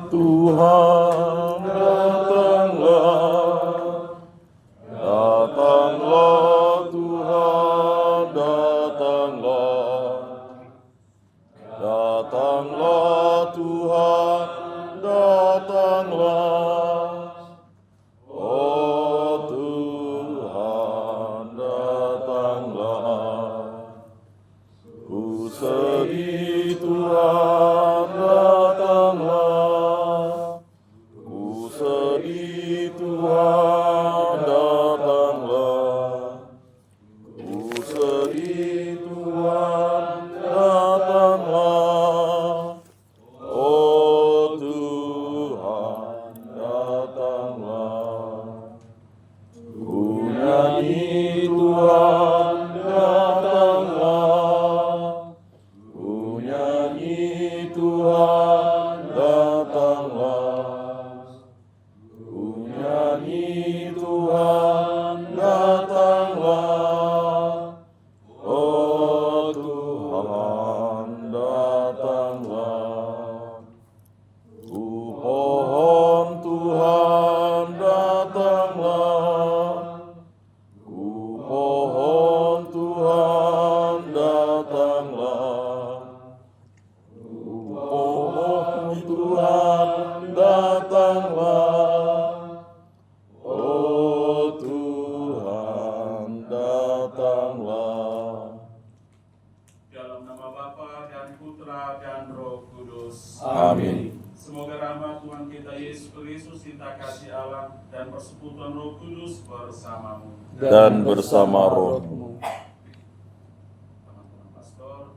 Tuhan datanglah, datanglah Tuhan datanglah, datanglah Tuhan datanglah, oh Tuhan datanglah, ku sedih Tuhan datanglah. Sedih Tuhan datanglah, ku sedih Tuhan datanglah, oh Tuhan datanglah, ku nyanyi Tuhan datanglah, ku nyanyi Tuhan datanglah. Nyanyi Tuhan datanglah, oh Tuhan datanglah. Ku pohon Tuhan datanglah, ku pohon Tuhan datanglah, ku pohon Tuhan datanglah. Amin. Semoga rahmat Tuhan kita Yesus Kristus, cinta kasih Allah, dan persekutuan Roh Kudus bersamamu dan bersama rohmu. Teman-teman pastor,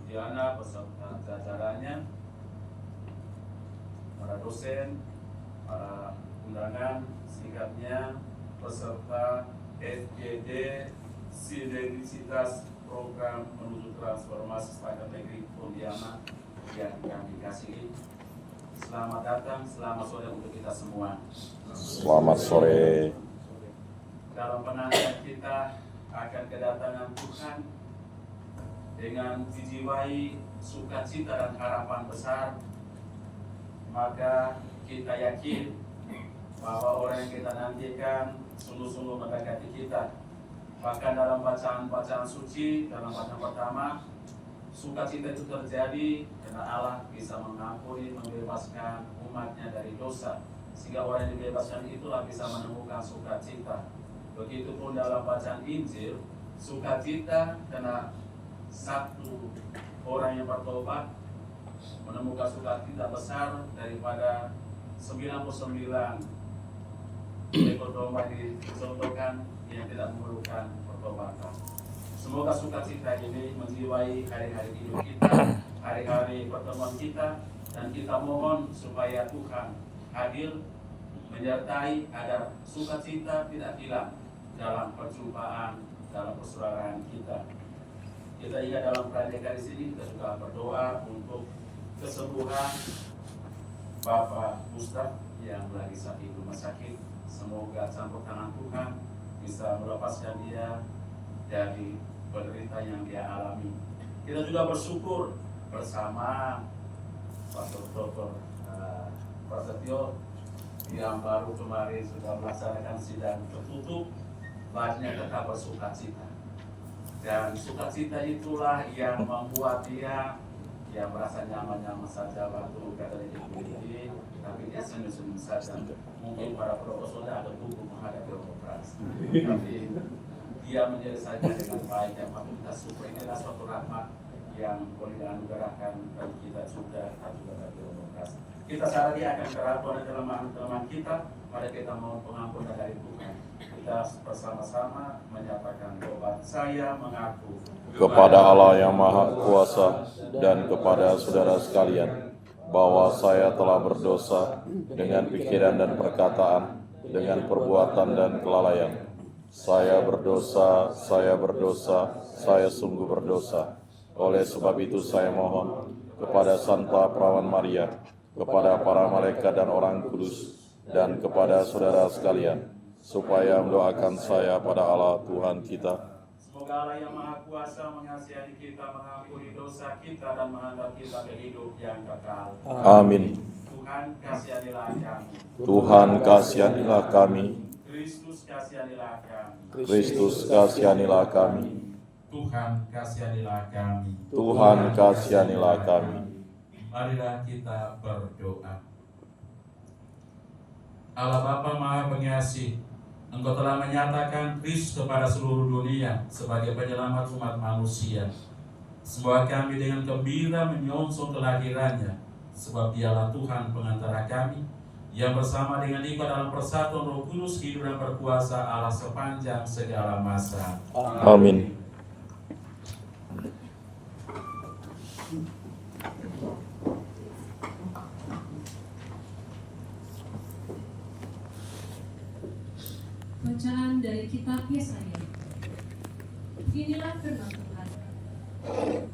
Diana beserta jajarannya, para dosen, para undangan, sikapnya, peserta FGD Sinergisitas Program Menuju Transformasi Sepakat Negeri Pontianak yang kami kasihi. Selamat datang, selamat sore untuk kita semua. Selamat sore. Dalam penantian kita akan kedatangan Tuhan dengan dijiwai sukacita dan harapan besar, maka kita yakin bahwa orang yang kita nantikan sungguh-sungguh mendekati kita. Bahkan dalam bacaan suci, dalam bacaan pertama, sukacita itu terjadi karena Allah bisa mengampuni, membebaskan umatnya dari dosa. Sehingga orang yang dibebaskan itulah bisa menemukan sukacita. Begitupun dalam bacaan Injil, sukacita karena satu orang yang bertobat menemukan sukacita besar daripada 99 ekor domba dicontohkan yang tidak memerlukan pertobatan. Semoga sukacita ini menjiwai hari-hari hidup kita, hari-hari pertemuan kita, dan kita mohon supaya Tuhan hadir menyertai agar sukacita tidak hilang dalam perjumpaan, dalam persaudaraan kita. Kita ingat dalam pernikahan di sini, kita juga berdoa untuk kesembuhan Bapak Ustaz yang lagi sakit rumah sakit. Semoga campur tangan Tuhan bisa melepaskan dia dari penderita yang dia alami. Kita juga bersyukur bersama Pastor Dr. Prasetyo yang baru kemarin sudah melaksanakan sidang tertutup, banyak tetap bersukacita. Dan sukacita itulah yang membuat dia merasa nyaman-nyaman saja waktu kata ini, tapi dia senyum-senyum saja. Mungkin para profesor ada buku menghadapi operasi, tapi dia menyelesaikan dengan baik. Yang patut kita syukur, ini adalah suatu rahmat yang boleh dianugerahkan bagi kita juga bagi operasi. Kita sadari akan keraguan dan kelemahan kita, mari kita mohon pengampunan dari Tuhan. Kita bersama-sama menyatakan doa. Saya mengaku kepada Allah yang Maha Kuasa dan kepada saudara sekalian bahwa saya telah berdosa dengan pikiran dan perkataan, dengan perbuatan dan kelalaian. Saya berdosa, saya sungguh berdosa. Oleh sebab itu saya mohon kepada Santa Perawan Maria, kepada para malaikat dan orang kudus, dan kepada saudara sekalian, supaya mendoakan saya pada Allah Tuhan kita. Semoga Allah yang Maha Kuasa mengasihani kita, mengampuni dosa kita, dan menghantar kita ke hidup yang kekal. Amin. Tuhan kasihanilah kami. Tuhan kasihanilah kami. Kristus kasihanilah kami. Kristus kasihanilah kami. Tuhan kasihanilah kami. Tuhan kasihanilah kami. Marilah kita berdoa. Allah Bapa Maha Pengasih, Engkau telah menyatakan Kristus kepada seluruh dunia sebagai penyelamat umat manusia. Semoga kami dengan gembira menyongsong kelahirannya, sebab Dialah Tuhan pengantara kami, yang bersama dengan Dia dalam persatuan Roh Kudus hidup dan berkuasa Allah sepanjang segala masa. Amin. Bacaan dari kitab Yesaya. Inilah firman Tuhan.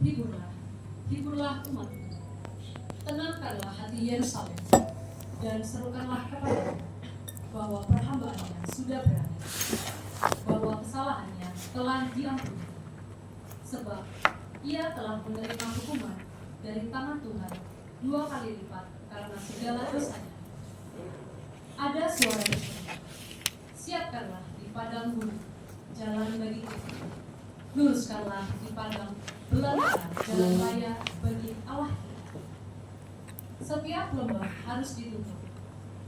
Hiburlah, hiburlah umatku. Tenangkanlah hati Yerusalem dan serukanlah kepadanya bahwa perhambaannya sudah berakhir, bahwa kesalahannya telah diampuni, sebab ia telah menerima hukuman dari tangan Tuhan 2 kali lipat karena segala dosanya. Ada suara berseru, siapkanlah di padang gunung jalan bagi kita, luruskanlah di padang belantara jalan raya bagi Allah kita. Setiap lembah harus ditutup,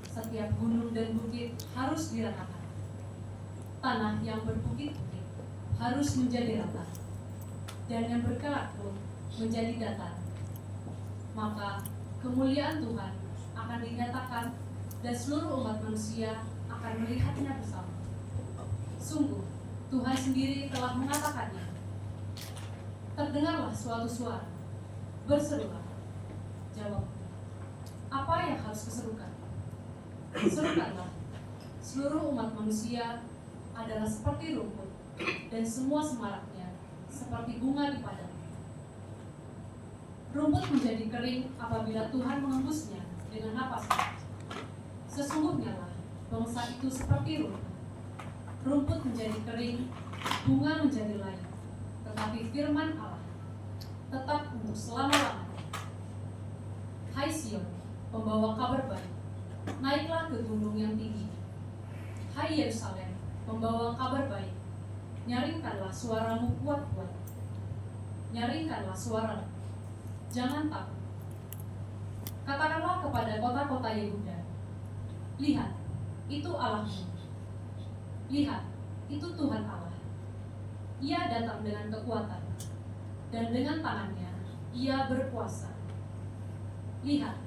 setiap gunung dan bukit harus diratakan. Tanah yang berbukit-bukit harus menjadi rata, dan yang berkelak pun menjadi datar. Maka kemuliaan Tuhan akan dinyatakan, dan seluruh umat manusia akan melihatnya bersama. Sungguh, Tuhan sendiri telah mengatakannya. Terdengarlah suatu suara, berserulah. Jawab, apa yang harus keserukan? Serukanlah, seluruh umat manusia adalah seperti rumput, dan semua semaraknya seperti bunga di padang. Rumput menjadi kering apabila Tuhan mengembusnya dengan napasnya. Sesungguhnya lah, bangsa itu seperti rumput. Rumput menjadi kering, bunga menjadi layu, tetapi firman Allah tetap untuk selama-lamanya. Hai Sion, pembawa kabar baik, naiklah ke gunung yang tinggi. Hai Yerusalem, pembawa kabar baik, nyaringkanlah suaramu kuat-kuat. Nyaringkanlah suaramu, jangan takut. Katakanlah kepada kota-kota Yehuda, lihat, itu Allahmu. Lihat, itu Tuhan Allah. Ia datang dengan kekuatan, dan dengan tangannya Ia berkuasa. Lihat,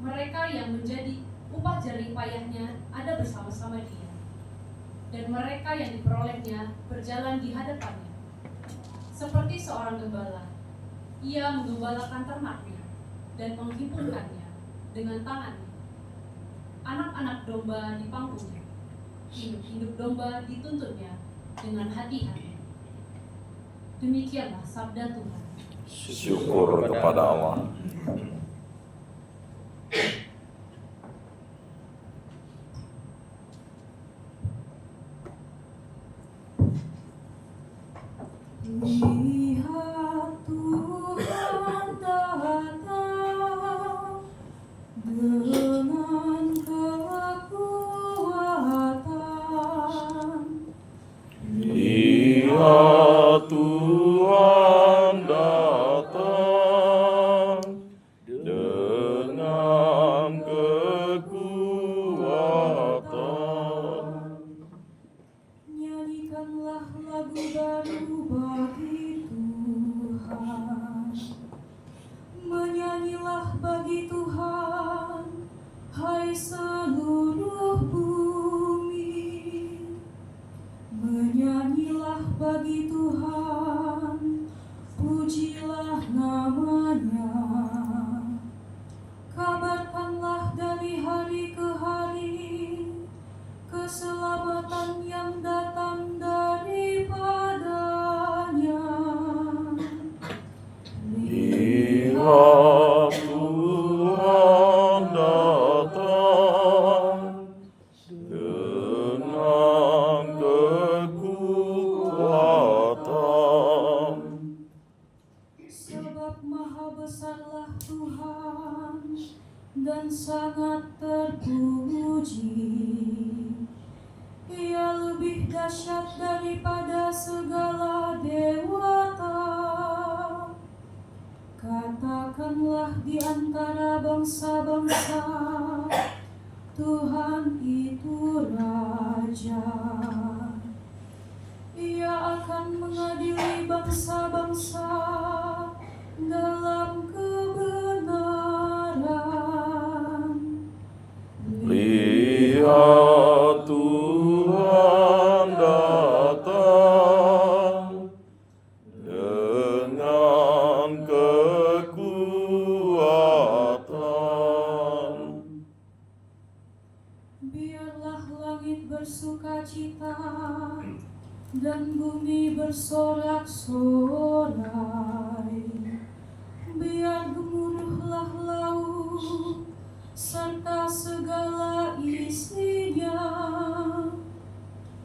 mereka yang menjadi upah jerih payahnya ada bersama-sama Dia, dan mereka yang diperolehnya berjalan di hadapannya. Seperti seorang gembala, Ia menggembalakan ternaknya dan menghimpunkannya dengan tangannya. Anak-anak domba dipanggungnya, induk-induk domba dituntutnya dengan hati-hati. Demikianlah sabda Tuhan. Syukur kepada Allah. Lihat Tuhan datang dengan kekuatan. Lihat Tuhan datang dengan kekuatan. Nyanyikanlah lagu baru bagi Tuhan. Menyanyilah bagi Tuhan, hai seluruh bumi. Menyanyilah bagi Tuhan, pujilah namanya. Kabarkanlah dari hari ke hari, keselamatan yang datang daripadanya. Lihat Tuhan datang dengan dahsyat daripada segala dewata. Katakanlah di antara bangsa-bangsa, Tuhan itu Raja. Ia akan mengadili bangsa-bangsa dalam kebenaran. Lihat Tuhan datang dengan kekuatan. Biarlah langit bersukacita dan bumi bersorak-sorai. Biar gemuruhlah laut serta segala isinya.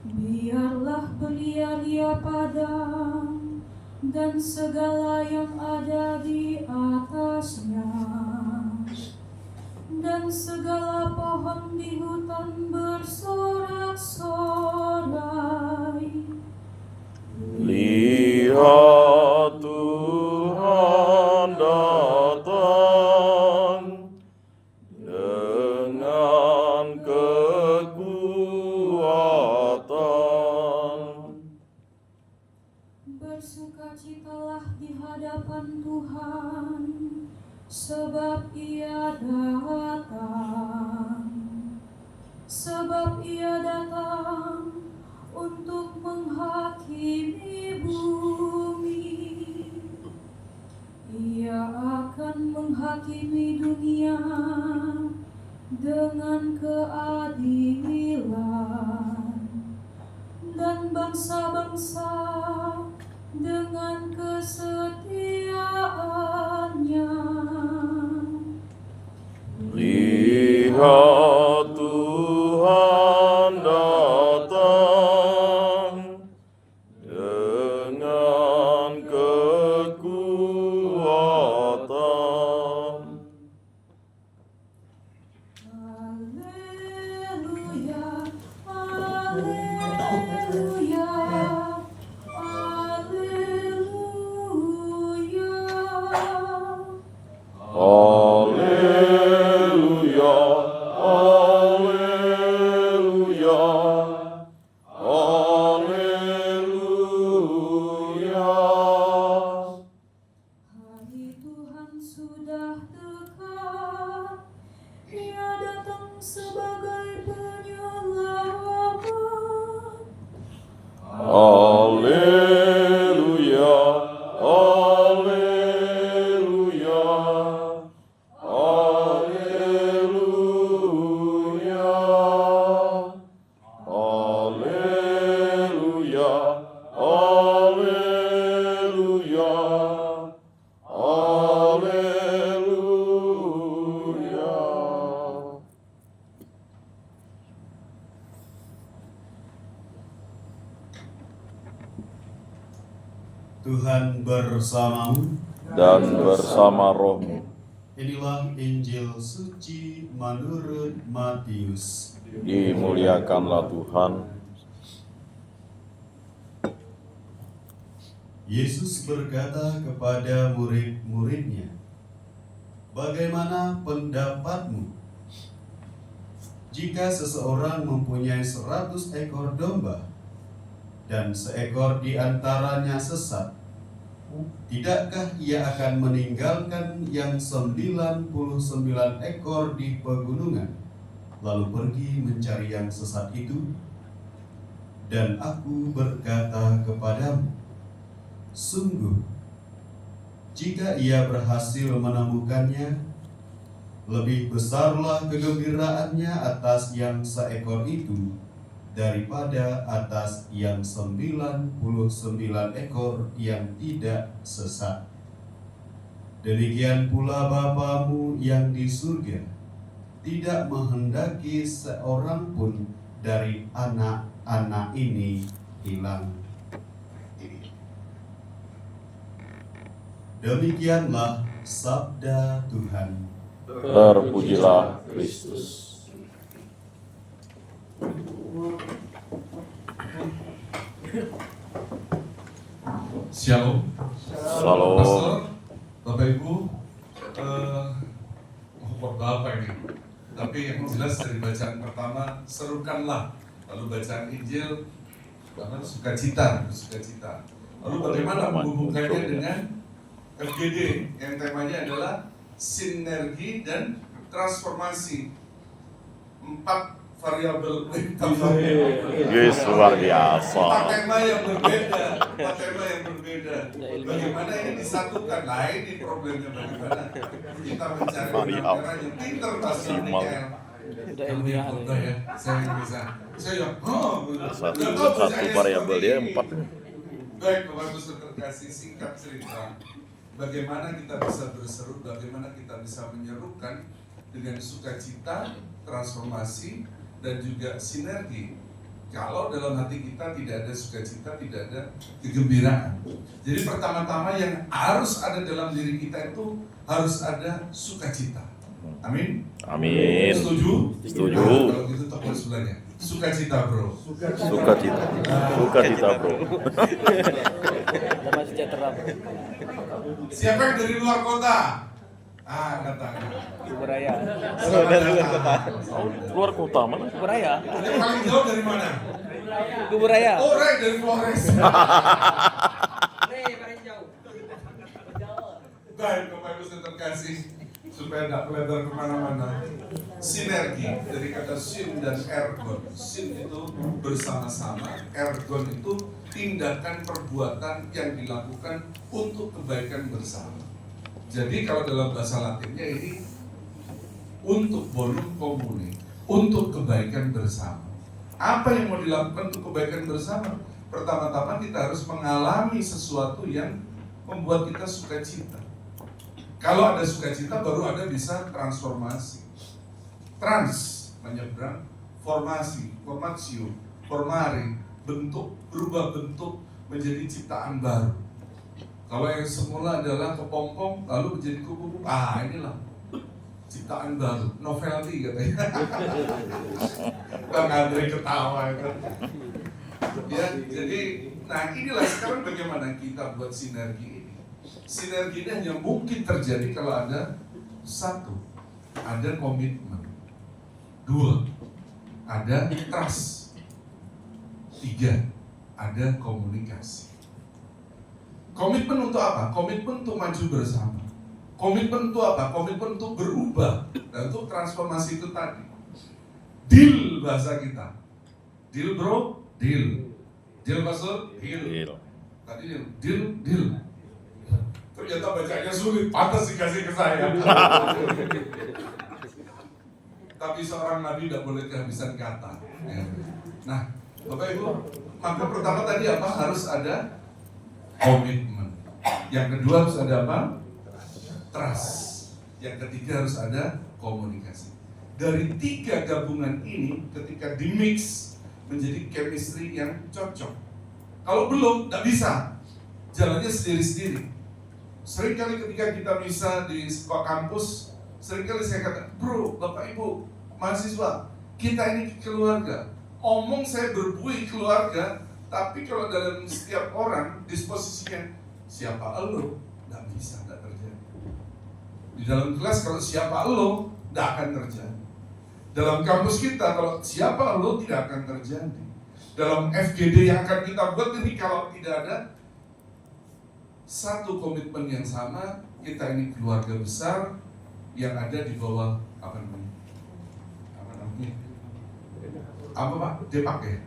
Biarlah belia-lia padang dan segala yang ada di atasnya. Dan segala pohon di hutan bersorak-sorai. Lihat Tuhan datang dengan kekuatan. Bersukacitalah di hadapan Tuhan, sebab Ia datang. Sebab Ia datang untuk menghakimi bumi. Ia akan menghakimi dunia dengan keadilan dan bangsa-bangsa dengan kesetiaannya. Lihat Tuhan datang dengan kekuatan. Haleluya, haleluya, haleluya. Haleluya, haleluya, haleluya. Hari Tuhan sudah dekat, Ia datang sebagai penyelamat. Haleluya, haleluya, haleluya, haleluya, haleluya, haleluya. Tuhan bersamamu. Dan bersama rohmu. Inilah Injil suci menurut Matius. Dimuliakanlah Tuhan. Yesus berkata kepada murid-muridnya, "Bagaimana pendapatmu? Jika seseorang mempunyai 100 ekor domba, dan seekor di antaranya sesat, tidakkah ia akan meninggalkan yang 99 ekor di pegunungan, lalu pergi mencari yang sesat itu? Dan aku berkata kepadamu, sungguh, jika ia berhasil menemukannya, lebih besarlah kegembiraannya atas yang seekor itu daripada atas yang 99 ekor yang tidak sesat. Demikian pula Bapamu yang di surga tidak menghendaki seorang pun dari anak-anak ini hilang." Demikianlah sabda Tuhan. Terpujilah Kristus. Shalom. Shalom. Pastor, Bapak Ibu, Bapak ini. Tapi yang jelas dari bacaan pertama, serukanlah. Lalu bacaan Injil, bahkan sukacita. Lalu bagaimana menghubungkannya dengan FGD yang temanya adalah sinergi dan transformasi. 4 variabel. Yes, luar biasa. 4 tema yang berbeda. Bagaimana ini disatukan? Nah, ini problemnya bagaimana kita mencari orang yang pintar bahasa Mikael. Mudah ya, saya yang bisa. Saya Satu variabel dia 4. Baik, Bapak Ibu terkasih, singkat cerita. Bagaimana kita bisa berseru, bagaimana kita bisa menyerukan dengan sukacita, transformasi, dan juga sinergi. Kalau dalam hati kita tidak ada sukacita, tidak ada kegembiraan. Jadi pertama-tama yang harus ada dalam diri kita itu harus ada sukacita. Amin? Amin. Setuju? Setuju. Nah, kalau gitu tepuk sebelahnya. Sukacita, bro. Sukacita, bro. Damai sejahtera. Siapa yang dari luar kota? Katakan. Suburaya. Luar kota mana? Suburaya. Yang paling jauh dari mana? Suburaya. Oh, right, dari Flores. Baik, Bapak Ibu saya terkasih, supaya tidak melebar kemana-mana. Sinergi dari kata sin dan ergon. Sin itu bersama-sama, ergon itu tindakan perbuatan yang dilakukan untuk kebaikan bersama. Jadi kalau dalam bahasa Latinnya ini untuk bonum comune, untuk kebaikan bersama. Apa yang mau dilakukan untuk kebaikan bersama? Pertama-tama kita harus mengalami sesuatu yang membuat kita sukacita. Kalau ada sukacita baru ada bisa transformasi. Trans, menyeberang, formasi, formatio, formare, bentuk, berubah bentuk menjadi ciptaan baru. Kalau yang semula adalah kepompong, lalu menjadi kupu-kupu, inilah ciptaan baru, novelty katanya. Bang Andre ketawa itu. Ya, jadi, nah inilah sekarang bagaimana kita buat sinergi ini. Sinergi ini hanya mungkin terjadi kalau ada 1, ada komitmen, 2, ada trust, 3, ada komunikasi. Komitmen untuk apa? Komitmen untuk maju bersama. Komitmen untuk apa? Komitmen untuk berubah dan untuk transformasi itu tadi. Deal bahasa kita. Deal bro, deal. Deal pastor, deal. Tadi deal. Ternyata bacanya sulit, pantas dikasih ke saya. Tapi seorang nabi tidak boleh kehabisan kata. Nah, Bapak Ibu, maka pertama tadi apa? Harus ada komitmen. Yang kedua harus ada apa? Trust. Yang ketiga harus ada komunikasi. Dari 3 gabungan ini ketika dimix menjadi chemistry yang cocok. Kalau belum, tidak bisa. Jalannya sendiri-sendiri. Seringkali ketika kita bisa di sekolah kampus, seringkali saya kata, bro, Bapak Ibu, mahasiswa, kita ini keluarga. Omong saya berbuih keluarga, tapi kalau dalam setiap orang disposisinya siapa elo, tidak bisa, tidak terjadi. Di dalam kelas kalau siapa elo, tidak akan terjadi. Dalam kampus kita kalau siapa elo, tidak akan terjadi. Dalam FGD yang akan kita buat ini kalau tidak ada satu komitmen yang sama, kita ini keluarga besar yang ada di bawah apa namanya? Apa Pak? Depak ya?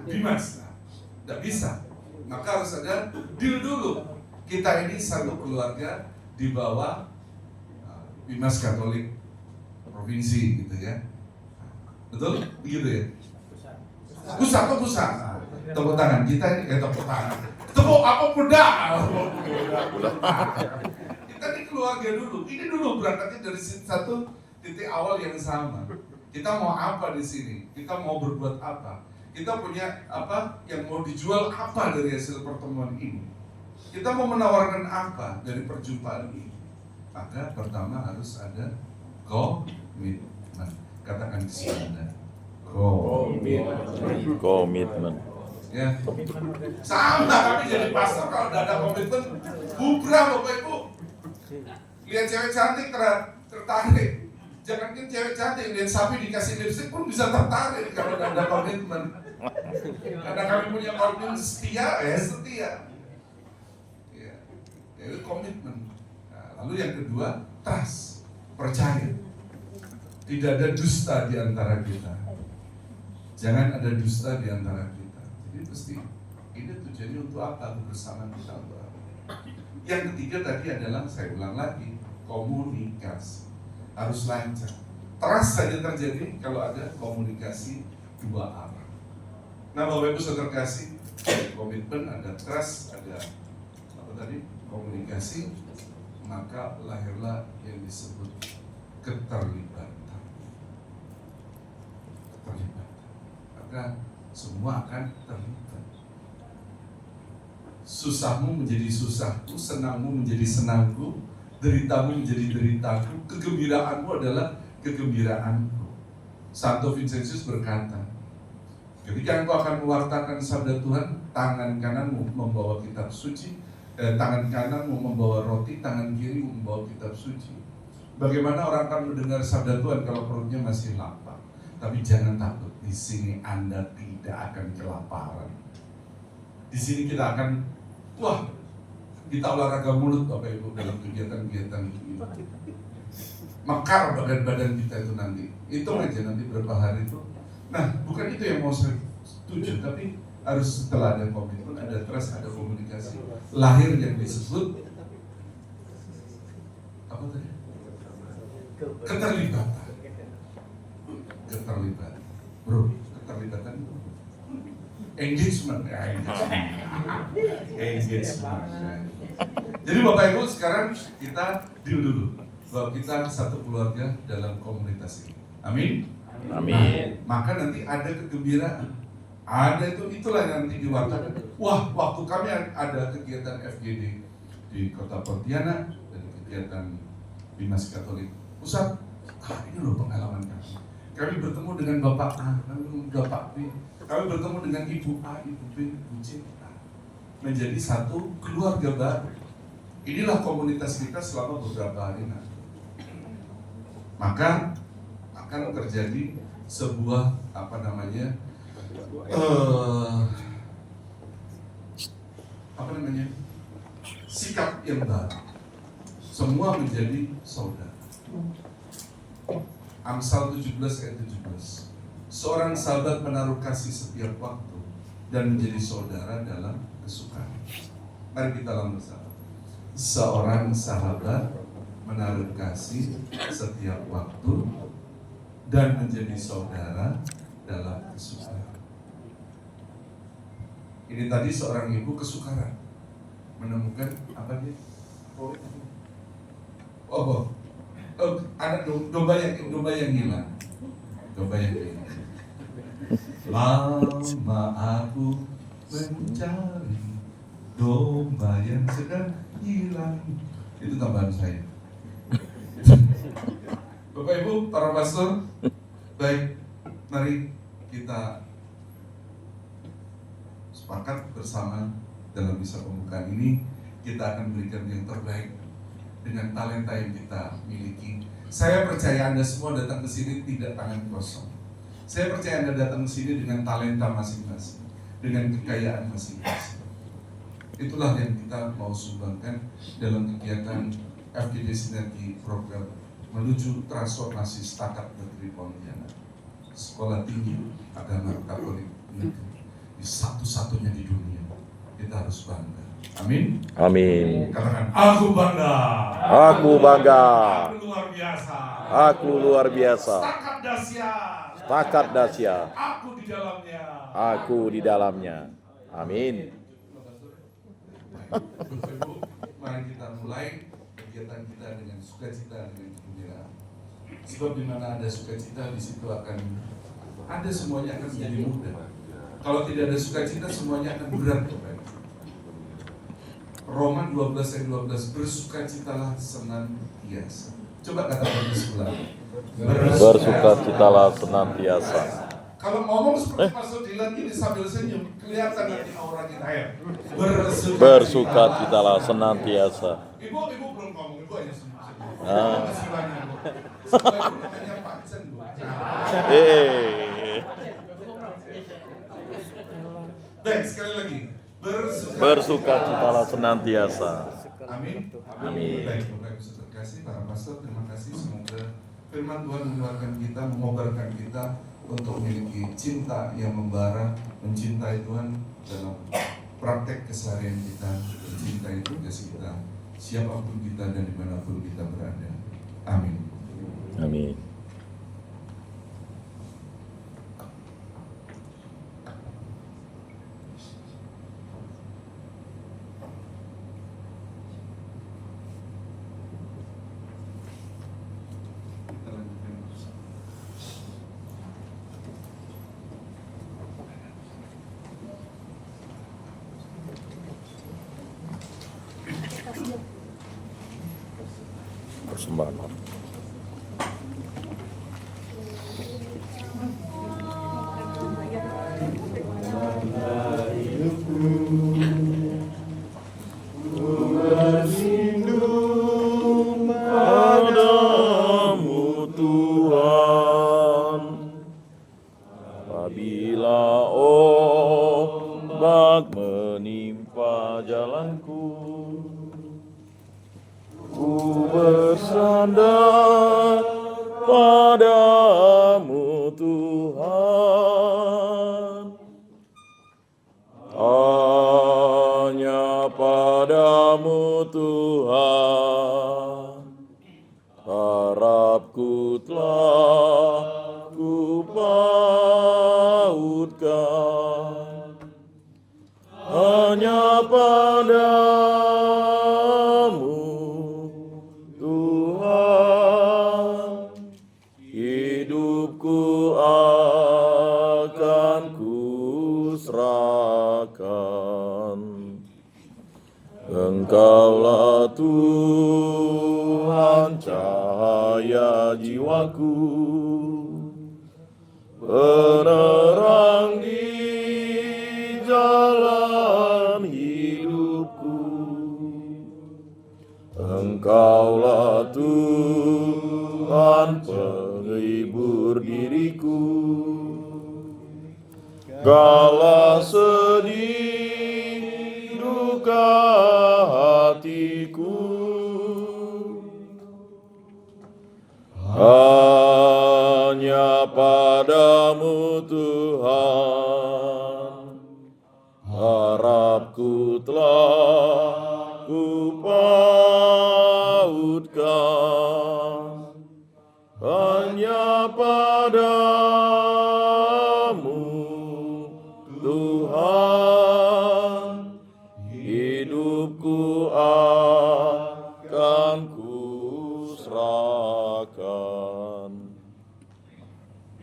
Bimas. Tidak bisa. Maka harus ada deal dulu. Kita ini satu keluarga di bawah Bimas Katolik Provinsi gitu ya. Betul? Begitu ya? Pusat. Tepuk tangan kita ini, tepuk tangan. Tepuk apa budak? Kita ini keluarga dulu. Ini dulu berangkatnya dari satu titik awal yang sama. Kita mau apa di sini? Kita mau berbuat apa? Kita punya apa yang mau dijual apa dari hasil pertemuan ini? Kita mau menawarkan apa dari perjumpaan ini? Maka pertama harus ada komitmen. Katakan di sini, Komitmen. Ya. Sama kami jadi pastor kalau tidak ada komitmen, bubrah Bapak Ibu. Lihat cewek cantik tertarik. Jangankan cewek cantik, lihat sapi dikasih lipstick pun bisa tertarik kalau tidak ada komitmen. Karena kami punya komitmen setia. Ya, itu komitmen. Nah, lalu yang kedua, trust, percaya. Tidak ada dusta di antara kita. Jangan ada dusta di antara kita. Jadi pasti ini tujuannya untuk apa? Kebersamaan kita untuk apa? Yang ketiga tadi adalah, saya ulang lagi, komunikasi. Harus lancar. Trust saja terjadi kalau ada komunikasi dua arah. Nah, Bapak Ibu Saudara kasih, komitmen, ada trust, ada apa tadi? Komunikasi, maka lahirlah yang disebut keterlibatan. Maka semua akan terlibat. Susahmu menjadi susahku, senangmu menjadi senangku, deritamu menjadi deritaku, kegembiraanmu adalah kegembiraanku. Santo Vincentius berkata, ketika engkau akan mewartakan sabda Tuhan, tangan kananmu membawa kitab suci, tangan kananmu membawa roti, tangan kirimu membawa kitab suci. Bagaimana orang akan mendengar sabda Tuhan kalau perutnya masih lapar? Tapi jangan takut, di sini Anda tidak akan kelaparan. Di sini kita akan, kita olahraga mulut Bapak Ibu dalam kegiatan-kegiatan ini. Mekar badan-badan kita itu nanti. Hitung aja nanti berapa hari itu. Nah, bukan itu yang mau saya tuju, tapi harus setelah ada komitmen, ada trust, ada komunikasi, lahir yang disebut apa tadi? Keterlibatan. Keterlibatan, bro, keterlibatan itu engagement. Jadi Bapak Ibu sekarang kita deal dulu bahwa kita satu keluarga dalam komunitas ini. Amin. Amin. Maka nanti ada kegembiraan, ada itulah yang nanti diwartakan. Wah, waktu kami ada kegiatan FGD di Kota Pontianak dan kegiatan Dinas Katolik Pusat, ini loh pengalaman kami. Kami bertemu dengan Bapak A, kami bertemu dengan Bapak B, kami bertemu dengan Ibu A, Ibu B, Ibu C, menjadi satu keluarga baru. Inilah komunitas kita selama beberapa hari nanti. Maka akan terjadi sebuah sikap yang baru. Semua menjadi saudara. Amsal 17 ayat 17. Seorang sahabat menaruh kasih setiap waktu dan menjadi saudara dalam kesukaan. Mari kita langsung bersama. Seorang sahabat menaruh kasih setiap waktu dan menjadi saudara dalam kesukaran. Ini tadi seorang ibu kesukaran menemukan apa dia? Anak domba yang hilang. Lama aku mencari domba yang sedang hilang. Itu tambahan saya. Bapak Ibu, para pastor, baik, mari kita sepakat bersama dalam misa pembukaan ini. Kita akan berikan yang terbaik dengan talenta yang kita miliki. Saya percaya Anda semua datang ke sini tidak tangan kosong. Saya percaya Anda datang ke sini dengan talenta masing-masing, dengan kekayaan masing-masing. Itulah yang kita mau sumbangkan dalam kegiatan FGD Sinergi Program menuju transformasi setakat negeri Pontianak. Sekolah Tinggi Agama Katolik Negeri, satu-satunya di dunia. Kita harus bangga. Amin. Amin. Katakan, aku bangga. Aku bangga. Aku luar biasa. Aku luar biasa. Setakat dahsyat. Takat dahsyat. Aku di dalamnya. Aku di dalamnya. Amin. Ibu, mari kita mulai kegiatan kita dengan sukacita, dengan kegembiraan. Sebab di mana ada sukacita, di situ akan ada, semuanya akan menjadi mudah. Kalau tidak ada sukacita, semuanya akan berat. Roma 12 ayat 12, bersukacitalah senantiasa. Coba katakan di sebelah. Bersukacitalah senantiasa. Kalau ngomong seperti Pastor Dilan ini sambil senyum, kelihatan nanti aura kita ya. Bersukacitalah senantiasa. Ibu belum ngomong, ibu hanya senyum. Ah. Makasih banyak, Bu. Supaya ibu namanya Pak Jen, Bu. Baik, sekali lagi. Bersukacitalah senantiasa. Amin. Amin. Baik, Bapak Ibu Saudara kasih, para pastor, terima kasih. Semoga firman Tuhan menguatkan kita, mengobarkan kita untuk memiliki cinta yang membara, mencintai Tuhan dalam praktek keseharian kita. Mencintai tugas kita, siapapun kita dan dimanapun kita berada. Amin. Amin. Persembahan. Padamu Tuhan, apabila ombak menimpa jalanku, ku bersandar padamu Tuhan, hanya padamu Tuhan, harapku telah ku pautkan, hanya padamu Tuhan, hidupku akan kuserahkan. Engkaulah Tuhan cahaya jiwaku, penerang di jalan hidupku. Engkaulah Tuhan penghibur diriku, kala sedih duka hatiku. Hanya padamu Tuhan, harapku telah ku pautkan, hanya padamu Tuhan, hidupku akan kuserahkan.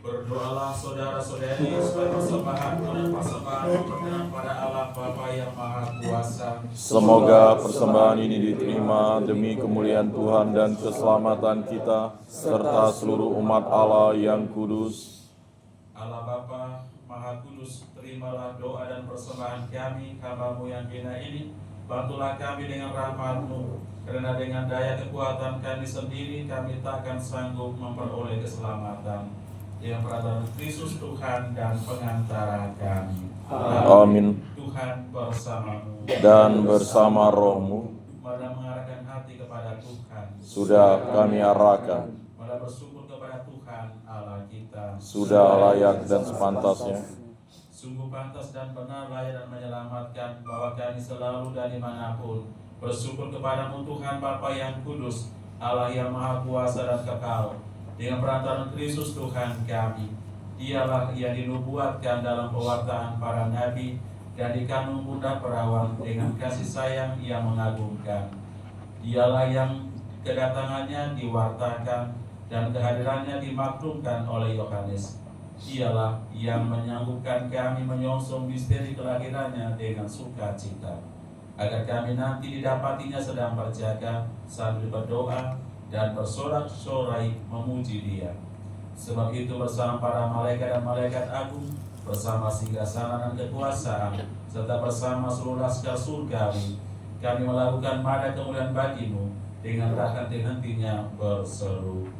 Berdoalah saudara-saudari supaya persembahan dan persembahan berkenan pada Allah Bapa yang Maha Kuasa. Semoga persembahan ini diterima demi kemuliaan Tuhan dan keselamatan kita, serta seluruh umat Allah yang kudus. Allah Bapa Maha Kudus, terimalah doa dan persembahan kami, hamba-Mu yang hina ini. Bantulah kami dengan rahmat-Mu, karena dengan daya kekuatan kami sendiri, kami takkan sanggup memperoleh keselamatan. Yang perantara Kristus Tuhan dan pengantara kami. Amin. Tuhan bersama-Mu Dan bersama rohmu, Mari mengarahkan hati kepada Tuhan. sudah kami arahkan, Mari bersyukur kepada Tuhan Allah kita. sudah layak dan sepantasnya. Sungguh pantas dan benar layak dan menyelamatkan bahwa kami selalu dan dimanapun bersyukur kepadamu Tuhan Bapa yang kudus, Allah yang maha kuasa dan kekal. Dengan perantaraan Kristus Tuhan kami, Dialah yang dinubuatkan dalam pewartaan para nabi dan dikandung bunda perawan dengan kasih sayang yang mengagumkan. Dialah yang kedatangannya diwartakan dan kehadirannya dimaklumkan oleh Yohanes. Dialah yang menyanggupkan kami menyongsong misteri kelahirannya dengan sukacita, agar kami nanti didapatinya sedang berjaga sambil berdoa dan bersorak-sorai memuji Dia. Sebab itu bersama para malaikat dan malaikat agung, bersama singgasana dan kekuasaan, serta bersama seluruh laskar surgawi, kami melakukan pada kemuliaan bagimu dengan tak henti-hentinya berseru.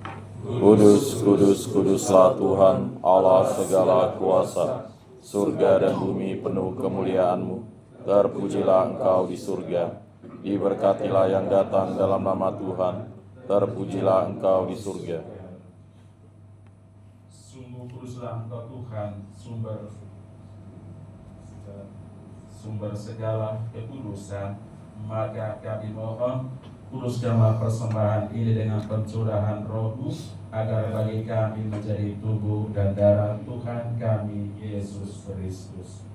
Kudus, kudus, kuduslah Tuhan, Allah segala kuasa. Surga dan bumi penuh kemuliaan-Mu. Terpujilah Engkau di surga. Diberkatilah yang datang dalam nama Tuhan. Terpujilah Engkau di surga. Sungguh kuduslah Engkau Tuhan, sumber segala kekudusan. Maka kami mohon, kuduskanlah persembahan ini dengan pencurahan Roh-Mu, agar bagi kami menjadi tubuh dan darah Tuhan kami Yesus Kristus.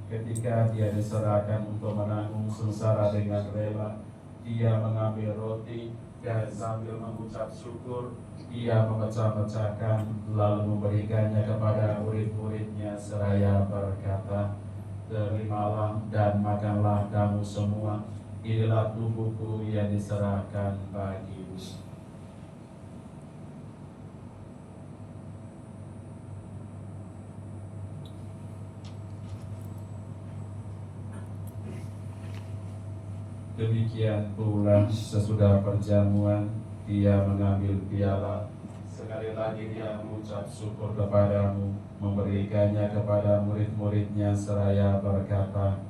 Ketika Dia diserahkan untuk menanggung sengsara dengan rela, Ia mengambil roti dan sambil mengucap syukur, Ia memecah-mecahkan lalu memberikannya kepada murid-muridnya seraya berkata, "Terimalah dan makanlah kamu semua, inilah tubuhku yang diserahkan bagimu." Demikian pula sesudah perjamuan, Dia mengambil piala. Sekali lagi Dia mengucap syukur kepadamu, memberikannya kepada murid-muridnya seraya berkata,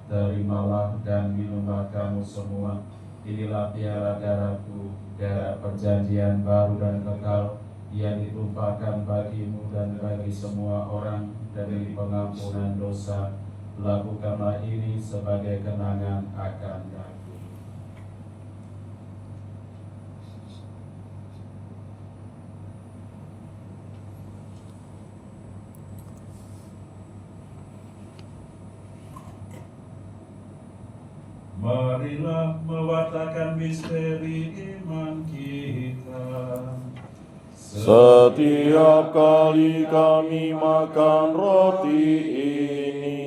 "Terimalah dan minumlah kamu semua, inilah piala darahku, darah perjanjian baru dan kekal, yang ditumpahkan bagimu dan bagi semua orang demi pengampunan dosa. Lakukanlah ini sebagai kenangan akan aku." Marilah mewartakan misteri iman kita. Setiap kali kami makan roti ini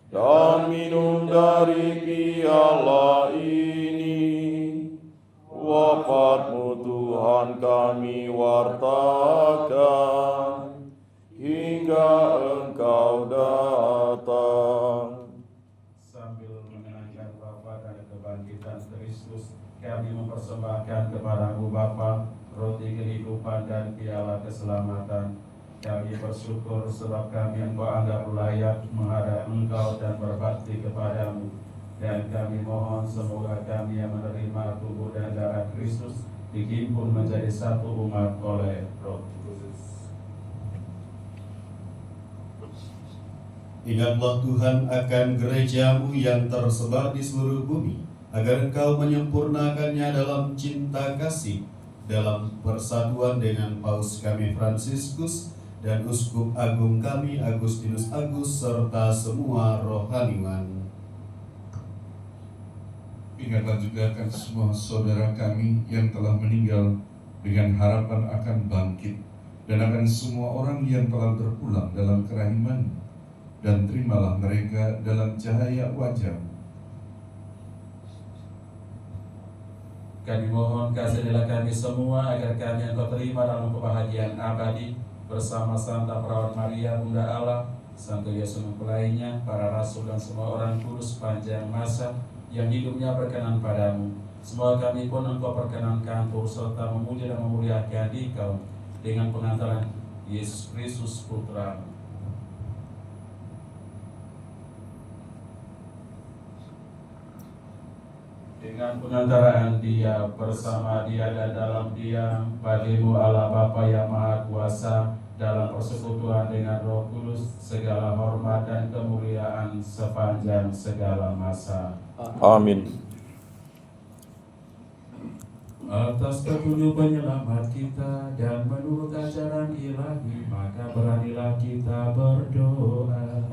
dan minum dari piala ini, wafat-Mu Tuhan kami wartakan hingga Engkau datang. Sambil mengenangkan wafat dan kebangkitan Kristus, kami mempersembahkan kepada-Mu Bapa roti kehidupan dan piala keselamatan. Kami bersyukur sebab kami Engkau anggap layak menghadap Engkau dan berbakti kepada-Mu. Dan kami mohon semoga kami yang menerima tubuh dan darah Kristus dihimpun menjadi satu umat oleh Roh Kudus. Ingatlah Tuhan akan gereja-Mu yang tersebar di seluruh bumi, agar Engkau menyempurnakannya dalam cinta kasih, dalam persatuan dengan Paus kami Fransiskus dan Uskup Agung kami Agustinus Agus serta semua rohaniwan. Ingatlah juga akan semua saudara kami yang telah meninggal dengan harapan akan bangkit, dan akan semua orang yang telah berpulang dalam kerahiman, dan terimalah mereka dalam cahaya wajah-Mu. Kami mohon kasihanilah kami semua agar kami Engkau terima dalam kebahagiaan abadi bersama Santa Perawat Maria Bunda Allah, Santo Yesus mempelainya, para rasul dan semua orang kudus sepanjang masa yang hidupnya berkenan padamu. Semua kami pun Engkau perkenankan turut serta memuji dan memuliakan Dikau dengan pengantaran Yesus Kristus Putra-Mu. Dengan pengantaraan Dia, bersama Dia dan dalam Dia, bagimu Allah Bapa yang Maha Kuasa, dalam persekutuan dengan Roh Kudus, segala hormat dan kemuliaan sepanjang segala masa. Amin. Atas petunjuk penyelamat kita dan menurut ajaran ilahi, maka beranilah kita berdoa.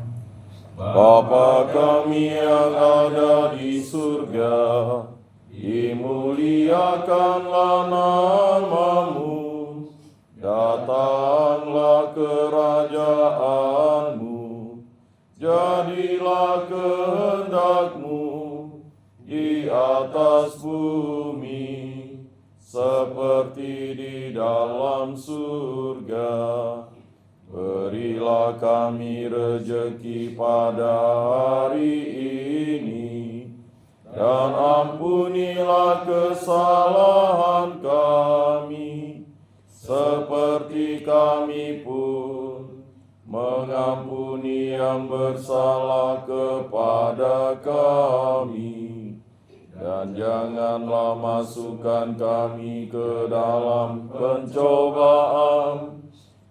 Bapa kami yang ada di surga, dimuliakanlah nama-Mu, datanglah kerajaan-Mu, jadilah kehendak-Mu di atas bumi seperti di dalam surga. Berilah kami rejeki pada hari ini, dan ampunilah kesalahan kami, seperti kami pun mengampuni yang bersalah kepada kami. Dan janganlah masukkan kami ke dalam pencobaan,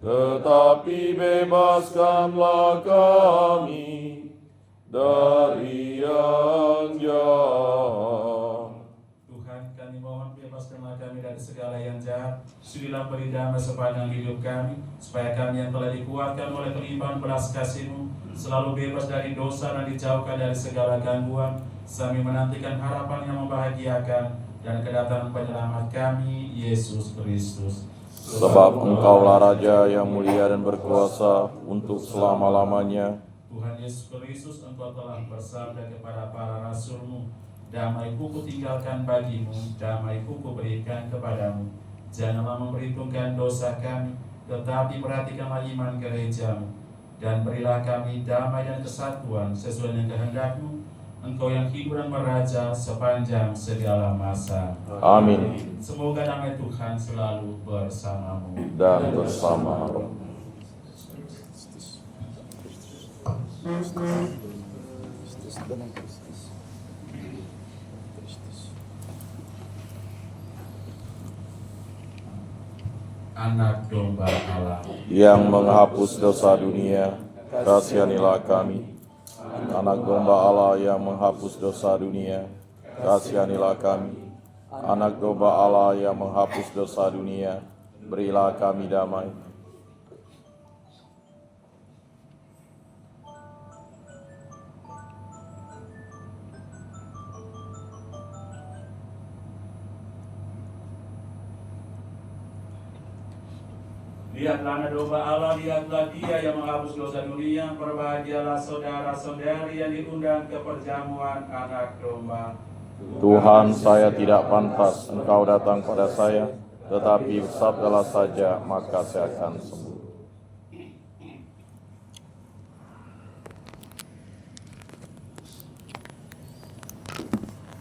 tetapi bebaskanlah kami dari yang jahat. Tuhan, kami mohon bebaskanlah kami dari segala yang jahat. Sudilah beri damai sepanjang hidup kami, supaya kami yang telah dikuatkan oleh kelimpahan belas kasih-Mu selalu bebas dari dosa dan dijauhkan dari segala gangguan, sambil menantikan harapan yang membahagiakan dan kedatangan penyelamat kami, Yesus Kristus. Sebab Engkaulah Raja yang mulia dan berkuasa untuk selama-lamanya. Tuhan Yesus Kristus, Engkau telah bersabda kepada para rasul-Mu, damai-Ku kutinggalkan bagimu, damai-Ku kuberikan kepadamu. Janganlah memperhitungkan dosa kami, tetapi perhatikanlah iman gereja-Mu. Dan berilah kami damai dan kesatuan sesuai dengan kehendak-Mu, Engkau yang hidup dan meraja sepanjang segala masa. Amin. Semoga damai Tuhan selalu bersamamu Dan bersama roh. Anak domba Allah, Yang menghapus dosa dunia, kasihanilah kami. Anak domba Allah yang menghapus dosa dunia, kasihanilah kami. Anak domba Allah yang menghapus dosa dunia, berilah kami damai. lihatlah anak domba Allah, lihatlah Dia yang menghapus dosa dunia. Berbahagialah saudara-saudari yang diundang ke perjamuan anak domba. Tuhan, saya tidak pantas Engkau datang pada saya, tetapi sabdalah saja, maka saya akan sembuh.